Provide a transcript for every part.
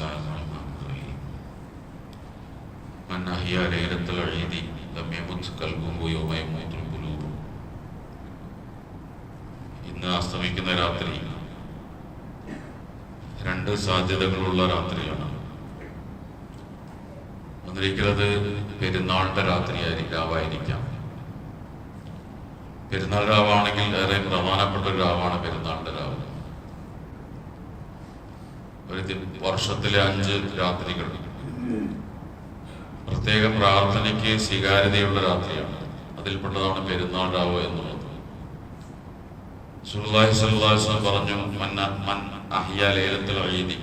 الله الرحمن الرحيم من أحيا ليلة العيد لم يمت قلبه يوم يموت القلوب. ഇന്ന് അസ്തമിക്കുന്ന രാത്രി രണ്ട് സാധ്യതകളുള്ള രാത്രിയാണ്. ഒന്നിരിക്കുന്നത് പെരുന്നാളിന്റെ രാവായിരിക്കാം. പെരുന്നാൾ രാവാണെങ്കിൽ ഏറെ പ്രധാനപ്പെട്ട ഒരു രാവാണ് പെരുന്നാളിന്റെ രാവ്. ഒരു വർഷത്തിലെ 5 രാത്രികൾ പ്രത്യേക പ്രാർത്ഥനയ്ക്ക് സ്വീകാര്യതയുള്ള രാത്രിയാണ്. അതിൽപ്പെട്ടതാണ് പെരുന്നാൾ രാവ് എന്നുള്ളത്. റസൂലുള്ളാഹി സ്വല്ലല്ലാഹു അലൈഹി വസല്ലം പറഞ്ഞു, മൻ അഹ്യാ ലൈലത്തുൽ ഈദ്,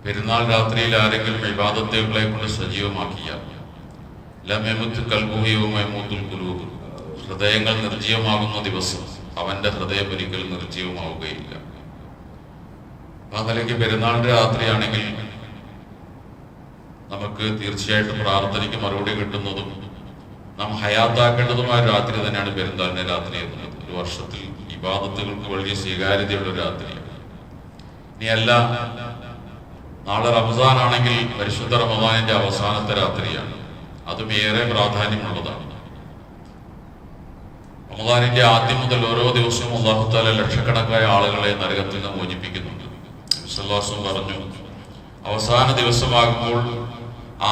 പെരുന്നാൾ രാത്രിയിൽ ആരെങ്കിലും ഇബാദത്തുകളെ കൊണ്ട് സജീവമാക്കിയാൽ ലം യമുത് ഖൽബുഹു യൗമ യമുതുൽ ഖുലൂബ്, ഹൃദയങ്ങൾ നിർജീവമാകുന്ന ദിവസം അവന്റെ ഹൃദയം ഒരിക്കലും നിർജീവമാവുകയില്ല. ആ നിലയ്ക്ക് പെരുന്നാളിന്റെ രാത്രിയാണെങ്കിൽ നമുക്ക് തീർച്ചയായിട്ടും പ്രാർത്ഥനയ്ക്ക് മറുപടി കിട്ടുന്നതും നാം ഹയാത്താക്കേണ്ടതുമായ രാത്രി തന്നെയാണ് പെരുന്നാളിന്റെ രാത്രി എന്നുള്ളത്. ഒരു വർഷത്തിൽ ഇബാദത്തുകൾക്ക് വലിയ സ്വീകാര്യതയുള്ള രാത്രിയാണ്. ഇനിയല്ല, നാളെ റമദാൻ ആണെങ്കിൽ പരിശുദ്ധ റമദാനിന്റെ അവസാനത്തെ രാത്രിയാണ്. അതും ഏറെ പ്രാധാന്യമുള്ളതാണ്. റമദാനിന്റെ ആദ്യം മുതൽ ഓരോ ദിവസവും അല്ലാഹു തആല ലക്ഷക്കണക്കായ ആളുകളെ നരകത്തിൽ നിന്ന് മോചിപ്പിക്കുന്നുണ്ട്. നബി സല്ലല്ലാഹു അലൈഹി വസല്ലം പറഞ്ഞു, അവസാന ദിവസമാകുമ്പോൾ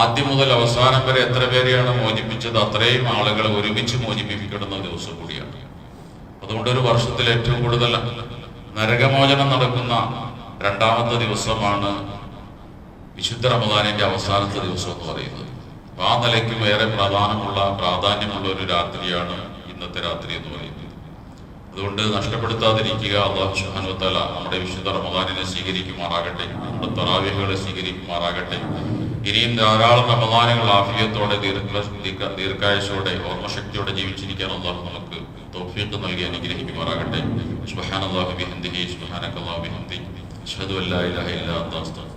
ആദ്യം മുതൽ അവസാനം വരെ എത്ര പേരെയാണ് മോചിപ്പിച്ചത് അത്രയും ആളുകളെ ഒരുമിച്ച് മോചിപ്പിക്കപ്പെടുന്ന ദിവസം കൂടിയാണ്. അതുകൊണ്ട് ഒരു വർഷത്തിൽ ഏറ്റവും കൂടുതൽ നരകമോചനം നടക്കുന്ന രണ്ടാമത്തെ ദിവസമാണ് വിശുദ്ധ റമദാനിന്റെ അവസാനത്തെ ദിവസം എന്ന് പറയുന്നത്. ആ നിലയ്ക്കും ഏറെ പ്രാധാന്യമുള്ള ഒരു രാത്രിയാണ് ഇന്നത്തെ രാത്രി എന്ന് പറയുന്നത്. അതുകൊണ്ട് നഷ്ടപ്പെടുത്താതിരിക്കുക. അല്ലാഹു സുബ്ഹാനഹു വ തആല നമ്മുടെ വിശുദ്ധ റമദാനിനെ സ്വീകരിക്കുമാറാകട്ടെ, നമ്മുടെ തറാവീഹുകളെ സ്വീകരിക്കുമാറാകട്ടെ. ഇനിയും ധാരാളം റമദാനുകൾ ആഫിയത്തോടെ ദീർഘായുസ്സോടെ ഓർമ്മശക്തിയോടെ ജീവിച്ചിരിക്കാൻ അല്ലാഹു നമുക്ക് തൗഫീഖ് നൽകി അനുഗ്രഹിക്കുമാറാകട്ടെ. സുബ്ഹാനല്ലാഹി വബിഹംദിഹി സുബ്ഹാനകല്ലാഹി വബിഹംദിഹി അശ്ഹദു അല്ലാ ഇലാഹ ഇല്ലാ അൻത അസ്തഗ്ഫിറുക